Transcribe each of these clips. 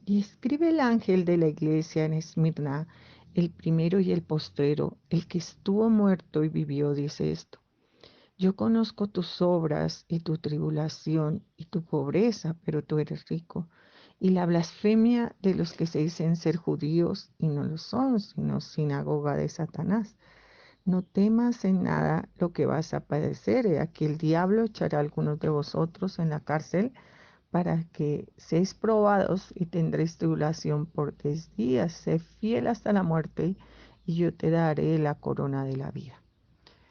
Y escribe el ángel de la iglesia en Esmirna, el primero y el postrero, el que estuvo muerto y vivió, dice esto. Yo conozco tus obras y tu tribulación y tu pobreza, pero tú eres rico. Y la blasfemia de los que se dicen ser judíos y no lo son, sino sinagoga de Satanás. No temas en nada lo que vas a padecer. He aquí el diablo echará a algunos de vosotros en la cárcel para que seáis probados y tendréis tribulación por 3 días. Sé fiel hasta la muerte y yo te daré la corona de la vida.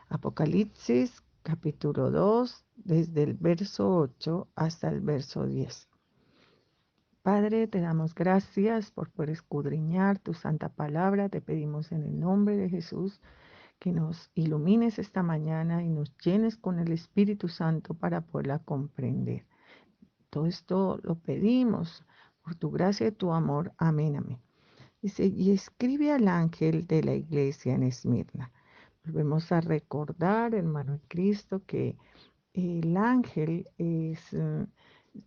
Apocalipsis capítulo 2, desde el verso 8 hasta el verso 10. Padre, te damos gracias por poder escudriñar tu santa palabra. Te pedimos en el nombre de Jesús que nos ilumines esta mañana y nos llenes con el Espíritu Santo para poderla comprender. Todo esto lo pedimos por tu gracia y tu amor. Amén, amén. Dice, y escribe al ángel de la iglesia en Esmirna. Volvemos a recordar, hermano en Cristo, que el ángel es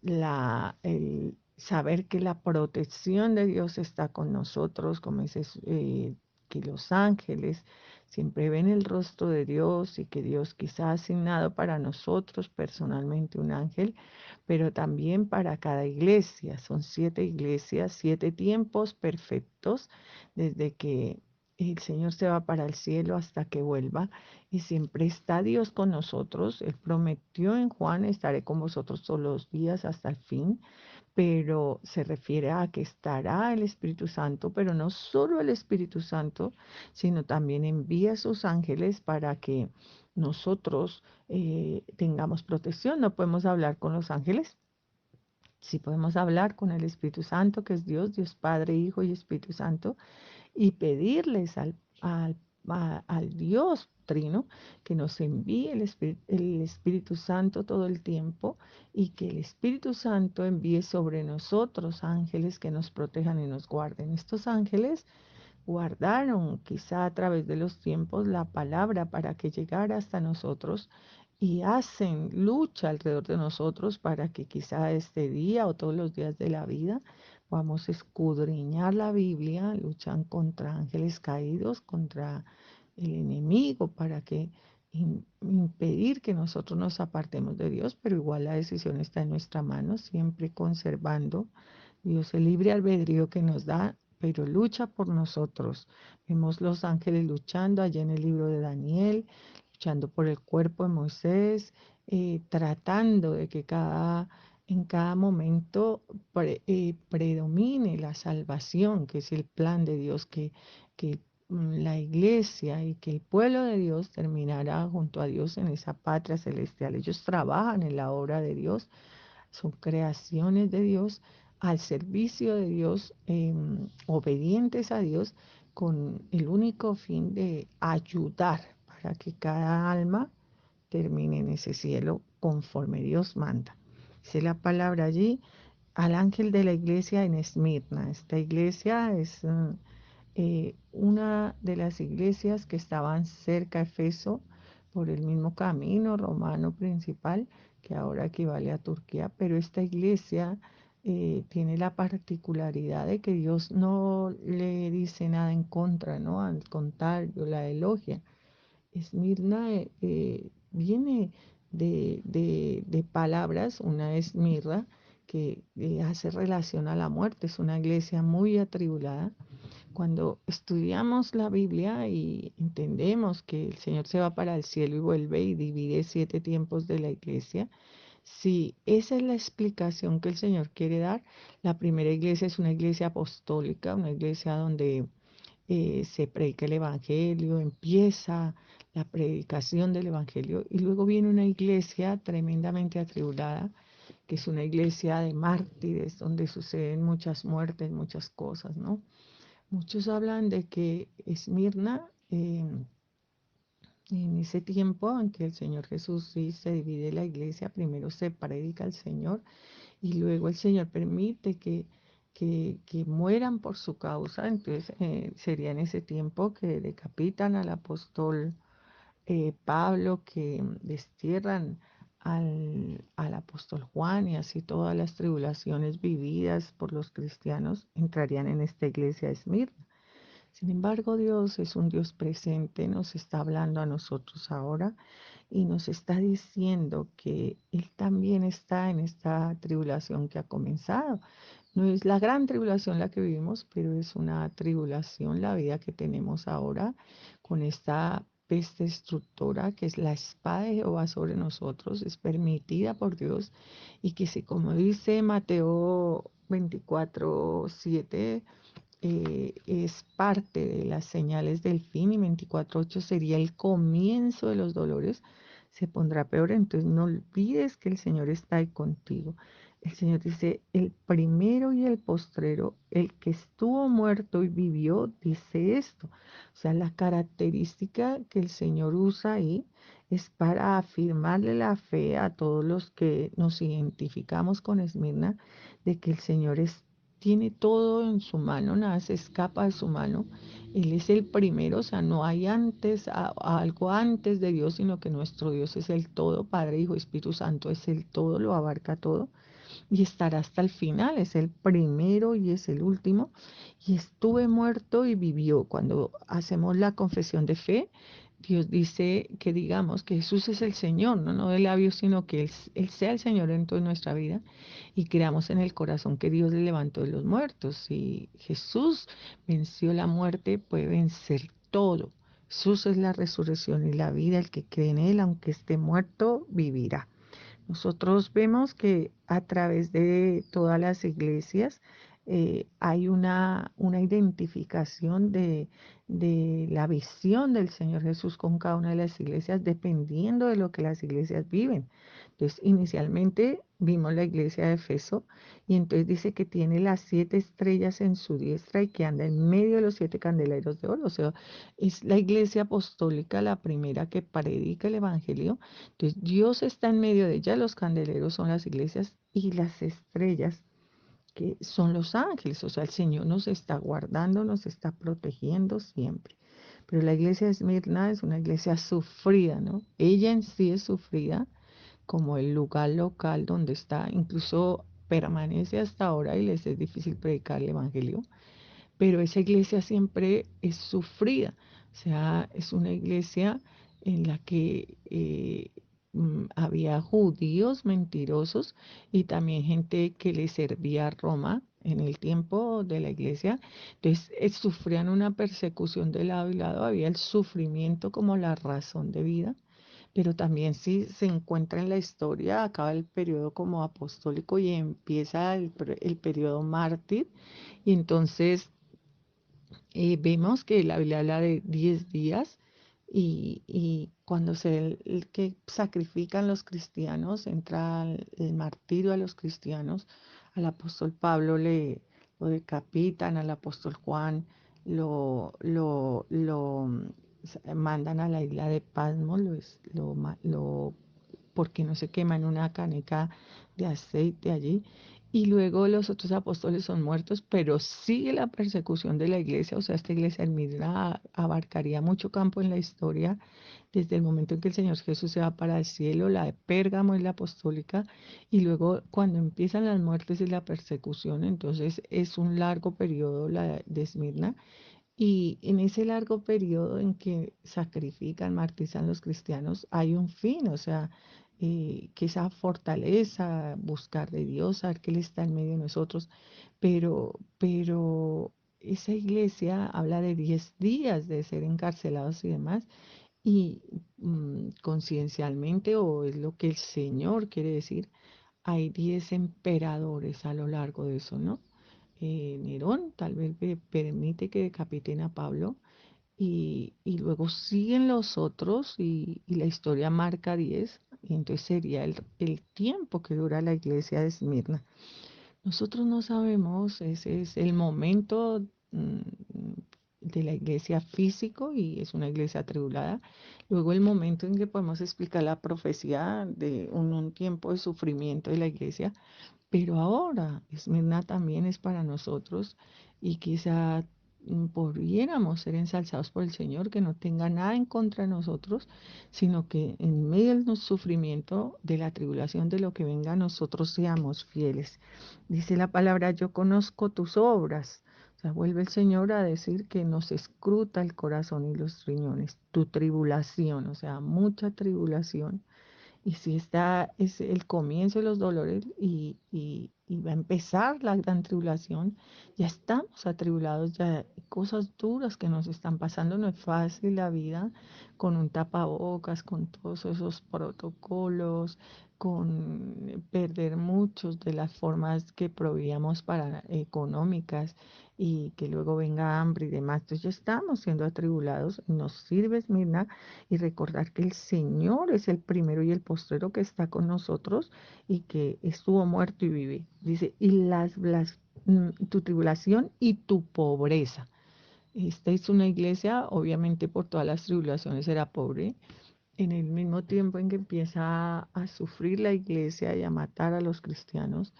el saber que la protección de Dios está con nosotros, como dices, que los ángeles siempre ven el rostro de Dios y que Dios quizá ha asignado para nosotros personalmente un ángel, pero también para cada iglesia. Son 7 iglesias, 7 tiempos perfectos, desde que el Señor se va para el cielo hasta que vuelva y siempre está Dios con nosotros. Él prometió en Juan, estaré con vosotros todos los días hasta el fin, pero se refiere a que estará el Espíritu Santo, pero no solo el Espíritu Santo, sino también envía a sus ángeles para que nosotros tengamos protección. No podemos hablar con los ángeles. Sí podemos hablar con el Espíritu Santo, que es Dios, Dios Padre, Hijo y Espíritu Santo, y pedirles al Dios Trino que nos envíe el Espíritu Santo todo el tiempo y que el Espíritu Santo envíe sobre nosotros ángeles que nos protejan y nos guarden. Estos ángeles guardaron quizá a través de los tiempos la palabra para que llegara hasta nosotros y hacen lucha alrededor de nosotros para que quizá este día o todos los días de la vida vamos a escudriñar la Biblia, luchan contra ángeles caídos, contra el enemigo para que impedir que nosotros nos apartemos de Dios, pero igual la decisión está en nuestra mano, siempre conservando Dios el libre albedrío que nos da, pero lucha por nosotros. Vemos los ángeles luchando allá en el libro de Daniel, luchando por el cuerpo de Moisés, tratando de que en cada momento predomine la salvación, que es el plan de Dios, que la iglesia y que el pueblo de Dios terminará junto a Dios en esa patria celestial. Ellos trabajan en la obra de Dios, son creaciones de Dios al servicio de Dios, obedientes a Dios, con el único fin de ayudar para que cada alma termine en ese cielo conforme Dios manda. Dice la palabra allí al ángel de la iglesia en Esmirna. Esta iglesia es una de las iglesias que estaban cerca de Efeso por el mismo camino romano principal que ahora equivale a Turquía, pero esta iglesia tiene la particularidad de que Dios no le dice nada en contra, ¿no? Al contrario, la elogia. Esmirna viene de palabras, una es mirra, que hace relación a la muerte, es una iglesia muy atribulada. Cuando estudiamos la Biblia y entendemos que el Señor se va para el cielo y vuelve y divide 7 tiempos de la iglesia, si esa es la explicación que el Señor quiere dar, la primera iglesia es una iglesia apostólica, una iglesia donde se predica el Evangelio, empieza la predicación del Evangelio y luego viene una iglesia tremendamente atribulada, que es una iglesia de mártires, donde suceden muchas muertes, muchas cosas, ¿no? Muchos hablan de que Esmirna, en ese tiempo en que el Señor Jesús sí se divide la iglesia, primero se predica al Señor y luego el Señor permite que mueran por su causa. Entonces sería en ese tiempo que decapitan al apóstol Pablo, que destierran al apóstol Juan, y así todas las tribulaciones vividas por los cristianos entrarían en esta iglesia de Esmirna. Sin embargo, Dios es un Dios presente, nos está hablando a nosotros ahora y nos está diciendo que Él también está en esta tribulación que ha comenzado. No es la gran tribulación la que vivimos, pero es una tribulación la vida que tenemos ahora con esta peste destructora que es la espada de Jehová sobre nosotros, es permitida por Dios y que si, como dice Mateo 24:7, es parte de las señales del fin, y 24:8 sería el comienzo de los dolores, se pondrá peor. Entonces no olvides que el Señor está ahí contigo. El Señor dice, el primero y el postrero, el que estuvo muerto y vivió, dice esto. O sea, la característica que el Señor usa ahí es para afirmarle la fe a todos los que nos identificamos con Esmirna, de que el Señor tiene todo en su mano, nada se escapa de su mano. Él es el primero, o sea, no hay antes, algo antes de Dios, sino que nuestro Dios es el todo, Padre, Hijo, Espíritu Santo, es el todo, lo abarca todo y estará hasta el final, es el primero y es el último. Y estuve muerto y vivió. Cuando hacemos la confesión de fe, Dios dice que digamos que Jesús es el Señor, no de labios, sino que Él sea el Señor en toda nuestra vida, y creamos en el corazón que Dios le levantó de los muertos. Si Jesús venció la muerte, puede vencer todo. Jesús es la resurrección y la vida, el que cree en Él, aunque esté muerto, vivirá. Nosotros vemos que a través de todas las iglesias hay una identificación de la visión del Señor Jesús con cada una de las iglesias, dependiendo de lo que las iglesias viven. Entonces, inicialmente vimos la iglesia de Efeso, y entonces dice que tiene las 7 estrellas en su diestra y que anda en medio de los 7 candeleros de oro. O sea, es la iglesia apostólica la primera que predica el Evangelio. Entonces, Dios está en medio de ella, los candeleros son las iglesias y las estrellas que son los ángeles. O sea, el Señor nos está guardando, nos está protegiendo siempre. Pero la iglesia de Esmirna es una iglesia sufrida, ¿no? Ella en sí es sufrida, como el lugar local donde está, incluso permanece hasta ahora y les es difícil predicar el Evangelio, pero esa iglesia siempre es sufrida. O sea, es una iglesia en la que había judíos mentirosos y también gente que le servía a Roma en el tiempo de la iglesia. Entonces, sufrían una persecución de lado y lado, había el sufrimiento como la razón de vida. Pero también si se encuentra en la historia, acaba el periodo como apostólico y empieza el periodo mártir, y entonces vemos que la Biblia habla de 10 días, y cuando el que sacrifican los cristianos, entra el martirio a los cristianos, al apóstol Pablo lo decapitan, al apóstol Juan mandan a la isla de Pasmo, porque no se quema en una caneca de aceite allí. Y luego los otros apóstoles son muertos, pero sigue la persecución de la iglesia. O sea, esta iglesia en Mirna abarcaría mucho campo en la historia, desde el momento en que el Señor Jesús se va para el cielo. La de Pérgamo es la apostólica, y luego cuando empiezan las muertes y la persecución, entonces es un largo periodo la de Esmirna. Y en ese largo periodo en que sacrifican, martirizan los cristianos, hay un fin. O sea, que esa fortaleza, buscar de Dios, saber que Él está en medio de nosotros. Pero esa iglesia habla de 10 días de ser encarcelados y demás, y conciencialmente, o es lo que el Señor quiere decir, hay 10 emperadores a lo largo de eso, ¿no? Nerón tal vez permite que decapiten a Pablo, y luego siguen los otros, y la historia marca 10, y entonces sería el tiempo que dura la iglesia de Esmirna. Nosotros no sabemos, ese es el momento de la iglesia físico, y es una iglesia atribulada. Luego el momento en que podemos explicar la profecía de un tiempo de sufrimiento de la iglesia, pero ahora Esmirna también es para nosotros, y quizá pudiéramos ser ensalzados por el Señor, que no tenga nada en contra de nosotros, sino que en medio del sufrimiento, de la tribulación, de lo que venga, nosotros seamos fieles. Dice la palabra, yo conozco tus obras. O sea, vuelve el Señor a decir que nos escruta el corazón y los riñones, tu tribulación, o sea, mucha tribulación. Y si está, es el comienzo de los dolores y va a empezar la gran tribulación, ya estamos atribulados, ya hay cosas duras que nos están pasando, no es fácil la vida con un tapabocas, con todos esos protocolos, con perder muchos de las formas que proveíamos para económicas y que luego venga hambre y demás. Entonces ya estamos siendo atribulados, nos sirve, Mirna, y recordar que el Señor es el primero y el postrero que está con nosotros y que estuvo muerto y vive. Dice, y tu tribulación y tu pobreza. Esta es una iglesia, obviamente por todas las tribulaciones era pobre. En el mismo tiempo en que empieza a sufrir la iglesia y a matar a los cristianos,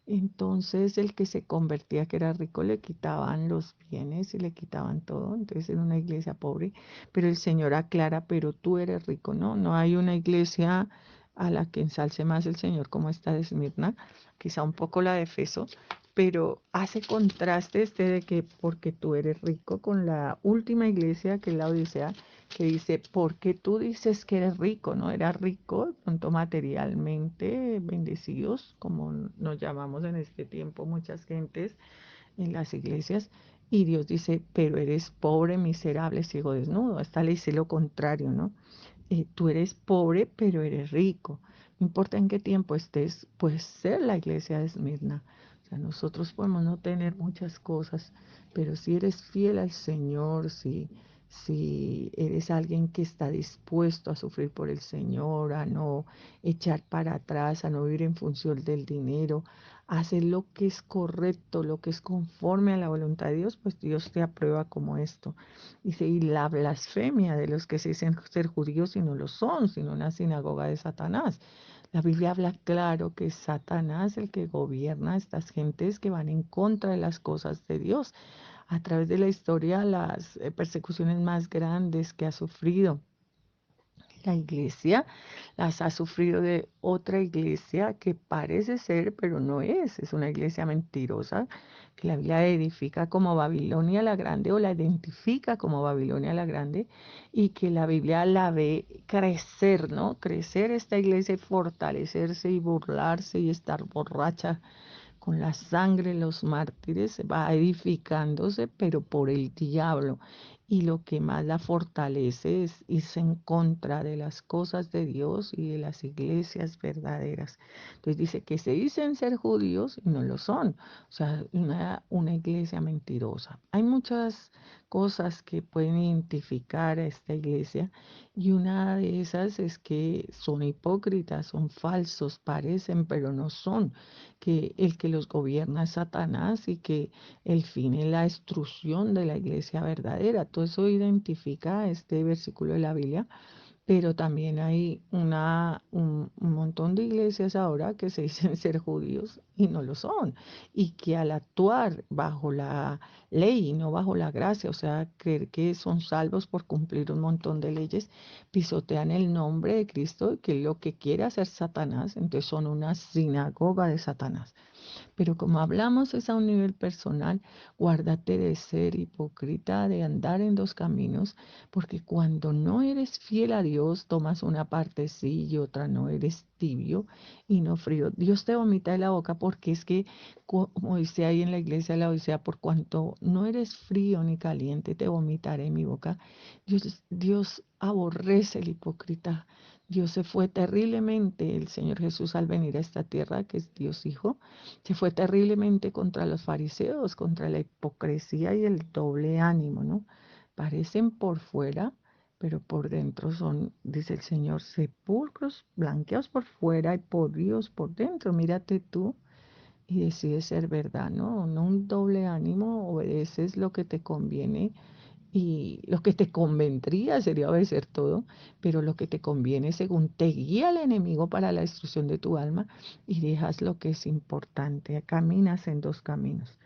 entonces el que se convertía, que era rico, le quitaban los bienes y le quitaban todo. Entonces era una iglesia pobre. Pero el Señor aclara, pero tú eres rico, ¿no? No hay una iglesia a la que ensalce más el Señor como esta de Esmirna, quizá un poco la de Efeso, pero hace contraste este de que porque tú eres rico con la última iglesia, que es la Odisea, que dice, porque tú dices que eres rico, ¿no? Eras rico, de pronto materialmente bendecidos, como nos llamamos en este tiempo muchas gentes en las iglesias, y Dios dice, pero eres pobre, miserable, ciego, desnudo. Hasta le dice lo contrario, ¿no? Tú eres pobre, pero eres rico. No importa en qué tiempo estés, puedes ser la iglesia de Esmirna. O sea, nosotros podemos no tener muchas cosas, pero si eres fiel al Señor, si eres alguien que está dispuesto a sufrir por el Señor, a no echar para atrás, a no vivir en función del dinero, a hacer lo que es correcto, lo que es conforme a la voluntad de Dios, pues Dios te aprueba como esto. Dice, y la blasfemia de los que se dicen ser judíos y no lo son, sino una sinagoga de Satanás. La Biblia habla claro que es Satanás el que gobierna a estas gentes que van en contra de las cosas de Dios. A través de la historia, las persecuciones más grandes que ha sufrido la iglesia las ha sufrido de otra iglesia que parece ser, pero no es. Es una iglesia mentirosa que la Biblia edifica como Babilonia la Grande o la identifica como Babilonia la Grande y que la Biblia la ve crecer, ¿no? Crecer esta iglesia y fortalecerse y burlarse y estar borracha con la sangre de los mártires, va edificándose, pero por el diablo. Y lo que más la fortalece es irse en contra de las cosas de Dios y de las iglesias verdaderas. Entonces dice que se dicen ser judíos y no lo son. O sea, una iglesia mentirosa. Hay muchas cosas que pueden identificar a esta iglesia y una de esas es que son hipócritas, son falsos, parecen, pero no son, que el que los gobierna es Satanás y que el fin es la destrucción de la iglesia verdadera. Todo eso identifica este versículo de la Biblia, pero también hay un montón de iglesias ahora que se dicen ser judíos y no lo son, y que al actuar bajo la ley y no bajo la gracia, o sea, creer que son salvos por cumplir un montón de leyes, pisotean el nombre de Cristo, que es lo que quiere hacer Satanás, entonces son una sinagoga de Satanás. Pero como hablamos es a un nivel personal, guárdate de ser hipócrita, de andar en dos caminos, porque cuando no eres fiel a Dios, tomas una parte sí y otra no, eres tibio y no frío. Dios te vomita de la boca porque es que, como dice ahí en la iglesia de la Odisea, por cuanto no eres frío ni caliente, te vomitaré en mi boca. Dios aborrece el hipócrita. Dios se fue terriblemente, el Señor Jesús al venir a esta tierra, que es Dios Hijo, se fue terriblemente contra los fariseos, contra la hipocresía y el doble ánimo, ¿no? Parecen por fuera, pero por dentro son, dice el Señor, sepulcros blanqueados por fuera y podridos por dentro. Mírate tú y decides ser verdad, ¿no? No un doble ánimo, obedeces lo que te conviene y lo que te convendría sería obedecer todo, pero lo que te conviene según te guía el enemigo para la destrucción de tu alma y dejas lo que es importante. Caminas en dos caminos.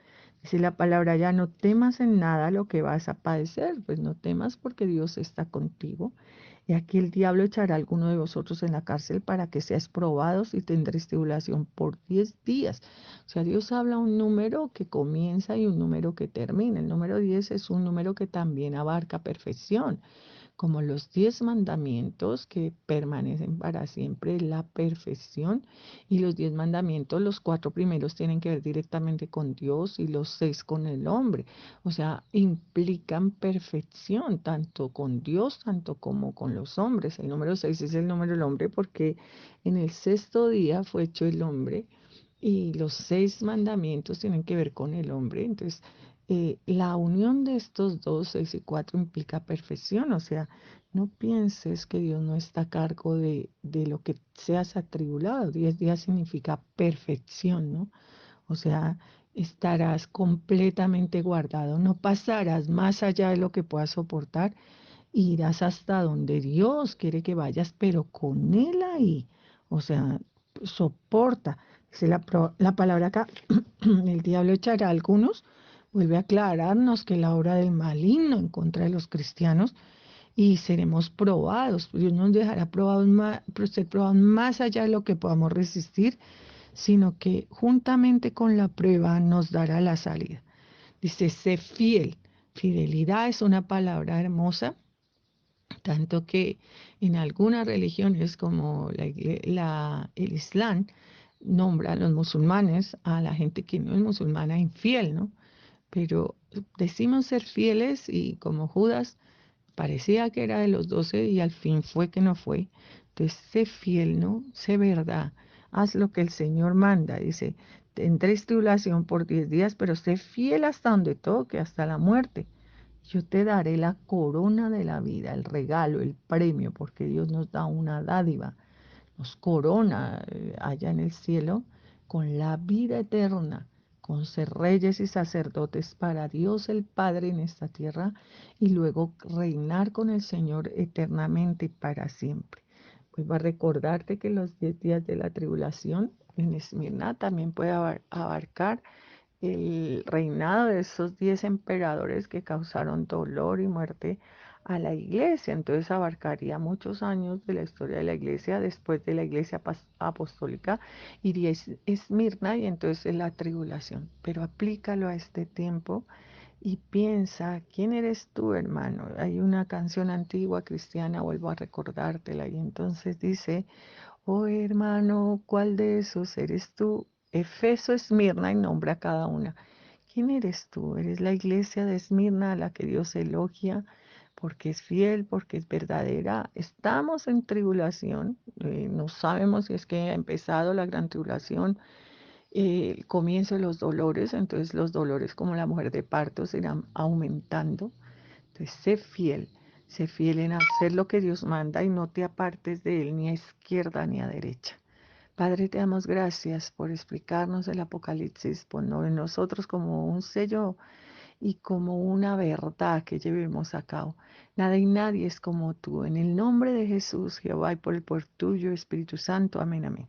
Dice la palabra ya, no temas en nada lo que vas a padecer, pues no temas porque Dios está contigo. Y aquí el diablo echará a alguno de vosotros en la cárcel para que seáis probados y tendréis tribulación por 10 días. O sea, Dios habla un número que comienza y un número que termina. El número 10 es un número que también abarca perfección, como los 10 mandamientos que permanecen para siempre, la perfección. Y los 10 mandamientos, los cuatro primeros tienen que ver directamente con Dios y los 6 con el hombre. O sea, implican perfección, tanto con Dios, tanto como con los hombres. El número 6 es el número del hombre porque en el sexto día fue hecho el hombre y los 6 mandamientos tienen que ver con el hombre. Entonces, la unión de estos dos, 6 y 4, implica perfección. O sea, no pienses que Dios no está a cargo de lo que seas atribulado. 10 días significa perfección, ¿no? O sea, estarás completamente guardado. No pasarás más allá de lo que puedas soportar. Irás hasta donde Dios quiere que vayas, pero con Él ahí. O sea, soporta. Dice la palabra acá, el diablo echará a algunos, vuelve a aclararnos que la obra del maligno en contra de los cristianos y seremos probados. Dios nos dejará probados más, ser probados más allá de lo que podamos resistir, sino que juntamente con la prueba nos dará la salida. Dice, sé fiel. Fidelidad es una palabra hermosa, tanto que en algunas religiones como el Islam nombra a los musulmanes, a la gente que no es musulmana, infiel, ¿no? Pero decimos ser fieles y como Judas parecía que era de los 12 y al fin fue que no fue. Entonces, sé fiel, ¿no? Sé verdad. Haz lo que el Señor manda. Dice, tendréis tribulación por 10 días, pero sé fiel hasta donde toque, hasta la muerte. Yo te daré la corona de la vida, el regalo, el premio, porque Dios nos da una dádiva, nos corona allá en el cielo con la vida eterna, con ser reyes y sacerdotes para Dios el Padre en esta tierra y luego reinar con el Señor eternamente y para siempre. Pues va a recordarte que los 10 días de la tribulación en Esmirna también puede abarcar el reinado de esos 10 emperadores que causaron dolor y muerte a la iglesia. Entonces abarcaría muchos años de la historia de la iglesia. Después de la iglesia apostólica iría Esmirna y entonces es la tribulación. Pero aplícalo a este tiempo y piensa, ¿quién eres tú, hermano? Hay una canción antigua cristiana, vuelvo a recordártela, y entonces dice, oh hermano, ¿cuál de esos eres tú? Efeso, Esmirna y nombra a cada una. ¿Quién eres tú? Eres la iglesia de Esmirna a la que Dios elogia porque es fiel, porque es verdadera. Estamos en tribulación, no sabemos si es que ha empezado la gran tribulación, el comienzo de los dolores, entonces los dolores como la mujer de parto irán aumentando. Entonces, sé fiel en hacer lo que Dios manda y no te apartes de Él ni a izquierda ni a derecha. Padre, te damos gracias por explicarnos el Apocalipsis, ponerlo en nosotros como un sello y como una verdad que llevemos a cabo. Nada y nadie es como tú. En el nombre de Jesús, Jehová, y por el poder tuyo, Espíritu Santo. Amén, amén.